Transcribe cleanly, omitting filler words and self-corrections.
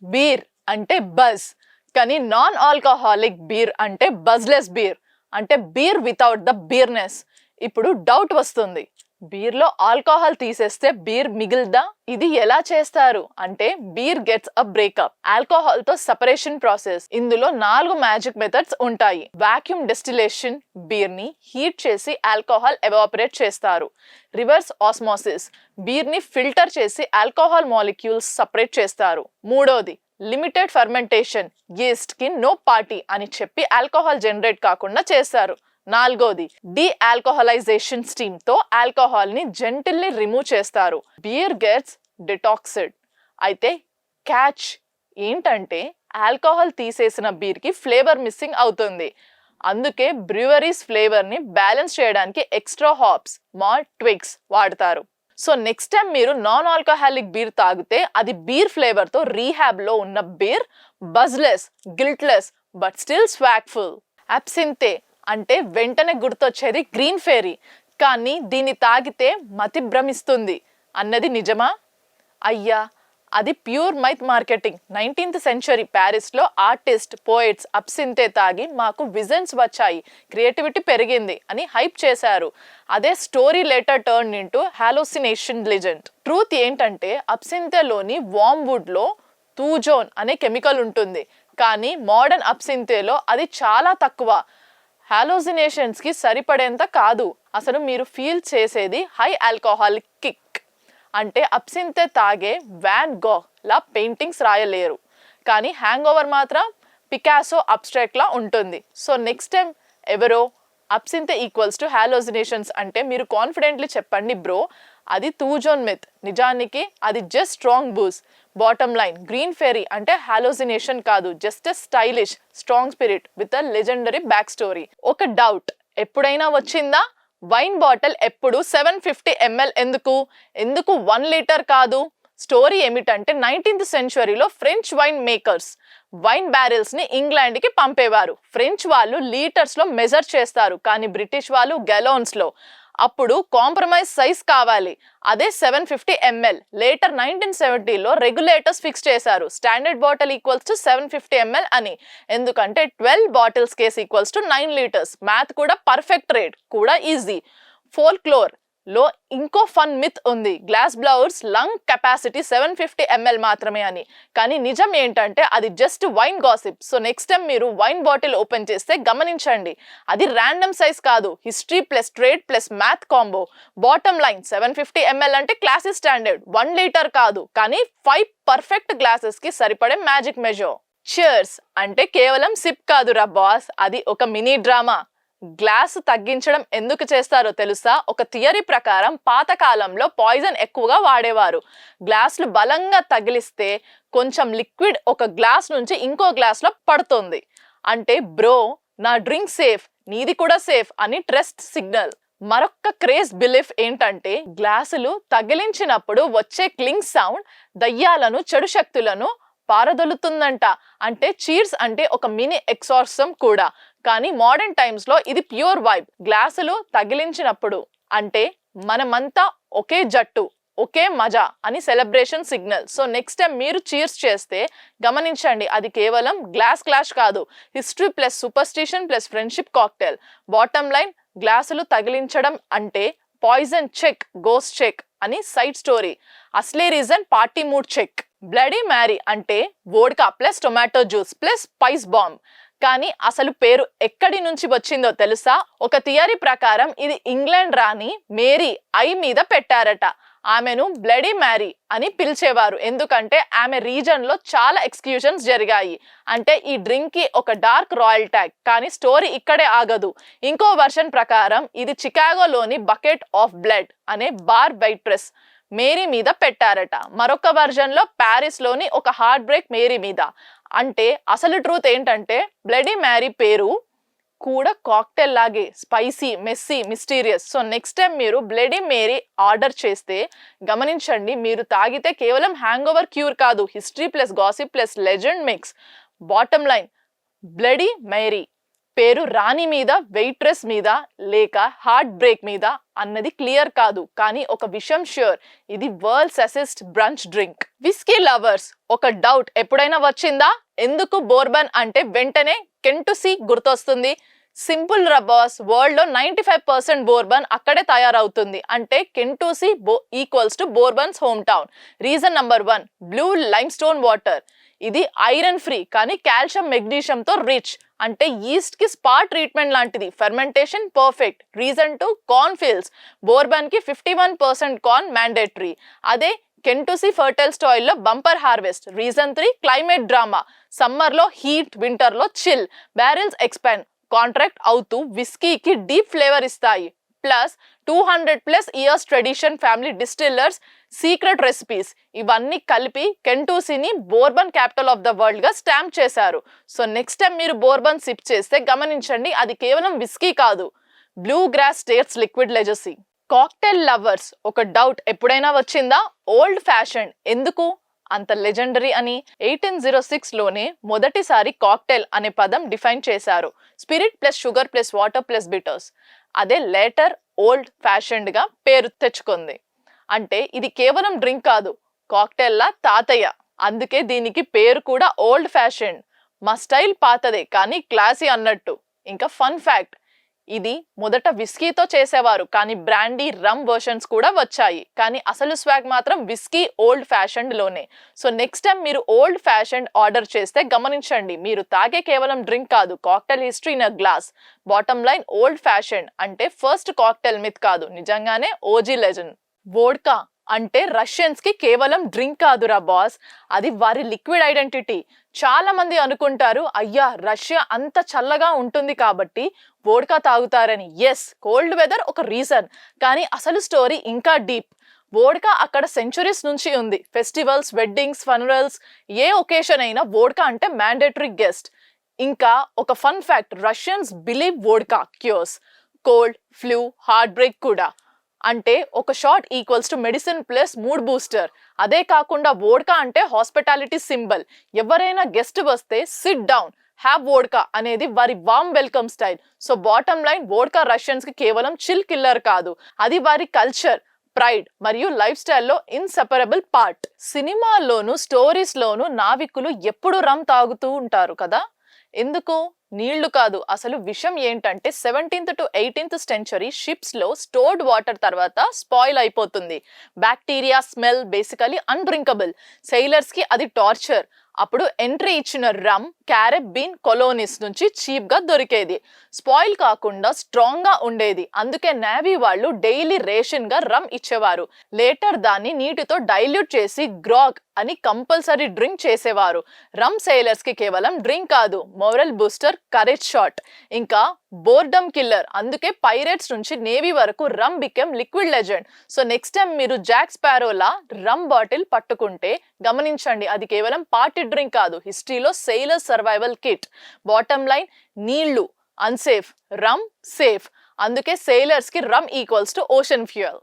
Beer అంటే buzz, కానీ non alcoholic beer అంటే బజ్లెస్ బీర్, అంటే బీర్ వితౌట్ ద బీర్నెస్. ఇప్పుడు డౌట్ వస్తుంది, బీర్లో ఆల్కహాల్ తీసేస్తే బీర్ మిగిల్దా? ఇది ఎలా చేస్తారు అంటే beer gets a breakup, alcohol తో సెపరేషన్ ప్రాసెస్. ఇందులో 4 మ్యాజిక్ మెథడ్స్ ఉంటాయి. వాక్యూమ్ డిస్టిలేషన్, బీర్ ని హీట్ చేసి ఆల్కహాల్ ఎవాపరేట్ చేస్తారు. రివర్స్ ఆస్మోసిస్, బీర్ ని ఫిల్టర్ చేసి ఆల్కహాల్ మాలిక్యూల్స్ సపరేట్ చేస్తారు. మూడోది లిమిటెడ్ ఫర్మెంటేషన్, ఈస్ట్ కి నో పార్టీ అని చెప్పి ఆల్కహాల్ జనరేట్ కాకుండా చేస్తారు. నాలుగోది డి ఆల్కహాలైజేషన్, స్టీమ్ తో ఆల్కహాల్ ని జెంటిల్లీ రిమూవ్ చేస్తారు. Beer gets detoxed. అయితే క్యాచ్ ఏంటంటే ఆల్కహాల్ తీసేసిన బీర్ కి ఫ్లేవర్ మిస్సింగ్ అవుతుంది. అందుకే బ్రూవరీస్ ఫ్లేవర్ ని బ్యాలెన్స్ చేయడానికి ఎక్స్ట్రా హాప్స్, మాల్ట్, ట్విగ్స్ వాడతారు. సో నెక్స్ట్ టైం మీరు నాన్ ఆల్కహాలిక్ బీర్ తాగితే అది బీర్ ఫ్లేవర్ తో రీహాబ్ లో ఉన్న బీర్, బజ్లెస్, గిల్ట్లెస్ బట్ స్టిల్ స్వాగ్ఫుల్. అబ్సింతే అంటే వెంటనే గుర్తొచ్చేది గ్రీన్ ఫెయిరీ, కానీ దీన్ని తాగితే మతి భ్రమిస్తుంది అన్నది నిజమా? అయ్యా, అది pure myth marketing. 19th century ప్యారిస్లో ఆర్టిస్ట్, పోయిట్స్ అబ్సింతే తాగి మాకు విజన్స్ వచ్చాయి, క్రియేటివిటీ పెరిగింది అని హైప్ చేశారు. అదే story later turn into hallucination legend. Truth ఏంటంటే అబ్సింతేలోని వామ్వుడ్లో తూజోన్ అనే కెమికల్ ఉంటుంది, కానీ మోడర్న్ అబ్సింతేలో అది చాలా తక్కువ. హాలోసినేషన్స్ కి సరిపడేంత కాదు. అసలు మీరు ఫీల్ చేసేది హై ఆల్కహాలిక్ కిక్. అంటే అబ్సింతే తాగే వ్యాన్ గోహ్ లా పెయింటింగ్స్ రాయలేరు, కానీ హ్యాంగ్ ఓవర్ మాత్రం పికాసో అబ్స్ట్రాక్ట్ లా ఉంటుంది. సో నెక్స్ట్ టైం ఎవరో అబ్సింతే ఈక్వల్స్ టు హాలోసినేషన్స్ అంటే మీరు కాన్ఫిడెంట్లీ చెప్పండి బ్రో, అది తూజోన్ మిత్, నిజానికి అది just strong booze. Bottom line, green fairy అంటే హాలోసినేషన్ కాదు, just stylish strong spirit with a legendary back story. ఒక డౌట్ ఎప్పుడైనా వచ్చిందా? వైన్ బాటిల్ ఎప్పుడు 750 ml ఎందుకు 1 లీటర్ కాదు? స్టోరీ ఏమిటంటే 19th సెంచరీలో French wine makers wine barrels ని ఇంగ్లాండ్ కి పంపేవారు. ఫ్రెంచ్ వాళ్ళు లీటర్స్ లో మెజర్ చేస్తారు, కానీ బ్రిటిష్ వాళ్ళు గెలోన్స్ లో. అప్పుడు కాంప్రమైజ్ సైజ్ కావాలి, అదే 750 ml. లేటర్ 1970లో రెగ్యులేటర్స్ ఫిక్స్ చేశారు, standard bottle equals to 750 ml అని. ఎందుకంటే 12 bottles case equals to 9 litres. Math కూడా పర్ఫెక్ట్, రేట్ కూడా ఈజీ. ఫోల్క్లోర్ లో ఇంకో ఫన్ మిత్ ఉంది, గ్లాస్ బ్లౌర్స్ లంగ్ కెపాసిటీ 750 ml మాత్రమే అని. కానీ నిజం ఏంటంటే అది just wine gossip. So next time మీరు వైన్ బాటిల్ ఓపెన్ చేస్తే గమనించండి, అది ర్యాండమ్ సైజ్ కాదు, history plus trade plus math combo. Bottom line 750 ml అంటే క్లాసీ స్టాండర్డ్, 1 లీటర్ కాదు, కానీ 5 పర్ఫెక్ట్ గ్లాసెస్ కి సరిపడే మ్యాజిక్ మెజర్. చియర్స్ అంటే కేవలం సిప్ కాదురా బాస్, అది ఒక మినీ డ్రామా. గ్లాసు తగ్గించడం ఎందుకు చేస్తారో తెలుసా? ఒక థియరీ ప్రకారం పాతకాలంలో పాయిజన్ ఎక్కువగా వాడేవారు. గ్లాసులు బలంగా తగిలిస్తే కొంచెం లిక్విడ్ ఒక గ్లాస్ నుంచి ఇంకో గ్లాస్లో పడుతుంది. అంటే బ్రో, నా డ్రింక్ సేఫ్, నీది కూడా సేఫ్ అని ట్రస్ట్ సిగ్నల్. మరొక క్రేజ్ బిలీఫ్ ఏంటంటే గ్లాసులు తగిలించినప్పుడు వచ్చే క్లింగ్ సౌండ్ దయ్యాలను, చెడు శక్తులను పారదొలుతుందంట. అంటే చీర్స్ అంటే ఒక మినీ ఎక్సార్సమ్ కూడా. కానీ మోడర్న్ టైమ్స్ లో ఇది ప్యూర్ వైబ్. గ్లాసులు తగిలించినప్పుడు అంటే మనమంతా ఒకే జట్టు, ఒకే మజా అని celebration signal. So next time మీరు చీర్స్ చేస్తే గమనించండి, అది కేవలం గ్లాస్ క్లాష్ కాదు, history plus superstition plus friendship cocktail. Bottom line, గ్లాసులు తగిలించడం అంటే పాయిజన్ చెక్, గోస్ట్ చెక్ అని సైడ్ స్టోరీ. అసలే reason party mood check. Bloody Mary అంటే vodka plus tomato juice plus spice bomb. కానీ అసలు పేరు ఎక్కడి నుంచి వచ్చిందో తెలుసా? ఒక థియరీ ప్రకారం ఇది ఇంగ్లాండ్ రాణి మేరీ ఐ మీద పెట్టారట. ఆమెను బ్లడీ మ్యారీ అని పిలిచేవారు, ఎందుకంటే ఆమె రీజన్ లో చాలా ఎక్స్క్యూషన్స్ జరిగాయి. అంటే ఈ డ్రింక్ కి ఒక డార్క్ రాయల్ ట్యాగ్. కానీ స్టోరీ ఇక్కడే ఆగదు. ఇంకో వర్షన్ ప్రకారం ఇది చికాగోలోని బకెట్ ఆఫ్ బ్లడ్ అనే బార్ వెయిట్రెస్ మేరీ మీద పెట్టారట. మరొక వర్జన్ లో ప్యారిస్ లోని ఒక హార్ట్ బ్రేక్ మేరీ మీద. అంటే అసలు ట్రూత్ ఏంటంటే బ్లడీ మ్యారీ పేరు కూడా కాక్టైల్ లాగే spicy, messy, mysterious. So next time మీరు బ్లడీ మేరీ ఆర్డర్ చేస్తే గమనించండి, మీరు తాగితే కేవలం హ్యాంగ్ ఓవర్ క్యూర్ కాదు, history plus gossip plus legend mix. Bottom line, bloody Mary పేరు రాణి మీద, వెయిట్రెస్ మీద, లేక హార్ట్ బ్రేక్ మీద అన్నది క్లియర్ కాదు, కానీ ఒక విషయం ష్యూర్, ఇది world's easiest brunch drink. Whisky lovers, ఒక డౌట్ ఎప్పుడైనా వచ్చిందా? ఎందుకు బోర్బన్ అంటే వెంటనే కెంటుసీ గుర్తొస్తుంది? సింపుల్ రా బాస్, వరల్డ్ లో 95% బోర్బన్ అక్కడే తయారవుతుంది. అంటే Kentucky equals to bourbon's home town. Reason number 1, blue limestone water. ఇది ఐరన్ ఫ్రీ కానీ కాల్షియం మెగ్నీషియంతో రిచ్. అంటే ఈస్ట్ కి స్పా ట్రీట్మెంట్ లాంటిది. Fermentation perfect. Reason 2, corn fields. Bourbon కి 51% కార్న్ మ్యాండేటరీ. అదే కెంటుసీ ఫర్టైల్ సాయిల్ లో bumper harvest. Reason 3, climate drama. Summer లో హీట్, వింటర్ లో చిల్. బ్యారెల్స్ ఎక్స్పాండ్ కాంట్రాక్ట్ అవుతూ విస్కీకి డీప్ ఫ్లేవర్ ఇస్తాయి. Plus 200+ years tradition, family distillers, secret recipes ఇవన్నీ కలిపి కెంటుసీని bourbon capital of the world గా స్టాంప్ చేశారు. సో నెక్స్ట్ టైం మీరు బోర్బన్ సిప్ చేస్తే గమనించండి, అది కేవలం విస్కీ కాదు, Bluegrass State's liquid legacy. Cocktail lovers, ఒక డౌట్ ఎప్పుడైనా వచ్చిందా? ఓల్డ్ ఫ్యాషన్ ఎందుకు అంత లెజెండరీ అని? 1806లోనే మొదటిసారి కాక్టైల్ అనే పదం డిఫైన్ చేశారు. Spirit plus sugar plus water plus bitters. అదే లేటర్ ఓల్డ్ ఫ్యాషన్డ్ గా పేరు తెచ్చుకుంది. అంటే ఇది కేవలం డ్రింక్ కాదు, కాక్టైల్ లా తాతయ్య. అందుకే దీనికి పేరు కూడా ఓల్డ్ ఫ్యాషన్. మా స్టైల్ పాతదే కానీ క్లాసీ అన్నట్టు. ఇంకా ఫన్ ఫ్యాక్ట్, ఇది మొదట విస్కీతో చేసేవారు, కానీ బ్రాండీ, రమ్ వర్షన్స్ కూడా వచ్చాయి. కానీ అసలు స్వాగ్ మాత్రం విస్కీ ఓల్డ్ ఫ్యాషన్డ్ లోనే. సో నెక్స్ట్ టైం మీరు ఓల్డ్ ఫ్యాషన్డ్ ఆర్డర్ చేస్తే గమనించండి, మీరు తాగే కేవలం డ్రింక్ కాదు, cocktail history in a glass. Bottom line, old fashion అంటే ఫస్ట్ కాక్టైల్ మిత్ కాదు, నిజంగానే ఓజీ లెజెండ్. వోడ్కా అంటే రష్యన్స్ కి కేవలం డ్రింక్ కాదురా బాస్, అది వారి లిక్విడ్ ఐడెంటిటీ. చాలా మంది అనుకుంటారు, అయ్యా రష్యా అంత చల్లగా ఉంటుంది కాబట్టి వోడ్కా తాగుతారని. ఎస్, కోల్డ్ వెదర్ ఒక రీజన్, కానీ అసలు స్టోరీ ఇంకా డీప్. వోడ్కా అక్కడ సెంచురీస్ నుంచి ఉంది. ఫెస్టివల్స్, వెడ్డింగ్స్, ఫనరల్స్, ఏ ఒకేషన్ అయినా వోడ్కా అంటే మ్యాండేటరీ గెస్ట్. ఇంకా ఒక fun fact, Russians believe vodka cures cold, flu, heartbreak కూడా. అంటే ఒక shot equals to medicine plus mood booster. అదే కాకుండా వోడ్కా అంటే హాస్పిటాలిటీ సింబల్. ఎవరైనా గెస్ట్ వస్తే సిట్ డౌన్, హ్యావ్ వోడ్కా అనేది వారి warm welcome style. So bottom line, vodka Russians కి కేవలం చిల్ కిల్లర్ కాదు, అది వారి కల్చర్, ప్రైడ్ మరియు లైఫ్ స్టైల్లో ఇన్సెపరబుల్ పార్ట్. సినిమాల్లోను, స్టోరీస్ లోను నావికులు ఎప్పుడు రమ్ తాగుతూ ఉంటారు కదా, ఎందుకు? నీళ్లు కాదు, అసలు విషయం ఏంటంటే 17th to 18th century ships లో స్టోర్డ్ వాటర్ తర్వాత స్పాయిల్ అయిపోతుంది. Bacteria, smell, basically undrinkable. Sailors కి అది టార్చర్. అప్పుడు ఎంట్రీ ఇచ్చిన రమ్ క్యారెబ్బీన్ కొలోనీస్ నుంచి చీప్ గా దొరికేది. స్పాయిల్ కాకుండా స్ట్రాంగ్ గా ఉండేది. అందుకే నేవీ వాళ్ళు డైలీ రేషన్ గా రమ్ ఇచ్చేవారు. లేటర్ దాన్ని నీటితో డైల్యూట్ చేసి గ్రాగ్ అని కంపల్సరీ డ్రింక్ చేసేవారు. రమ్ సెయిలర్స్ కి కేవలం డ్రింక్ కాదు, మోరల్ బూస్టర్, కరేజ్ షాట్, ఇంకా బోర్డమ్ కిల్లర్. అందుకే పైరేట్స్ నుంచి నేవీ వరకు rum became liquid legend. So next time మీరు జాక్ స్పారోలా రమ్ బాటిల్ పట్టుకుంటే గమనించండి, అది కేవలం పార్టీ డ్రింక్ కాదు, హిస్టరీలో sailor survival kit. Bottom line, నీళ్లు అన్సేఫ్, రమ్ సేఫ్. అందుకే సెయిలర్స్ కి rum equals to ocean fuel.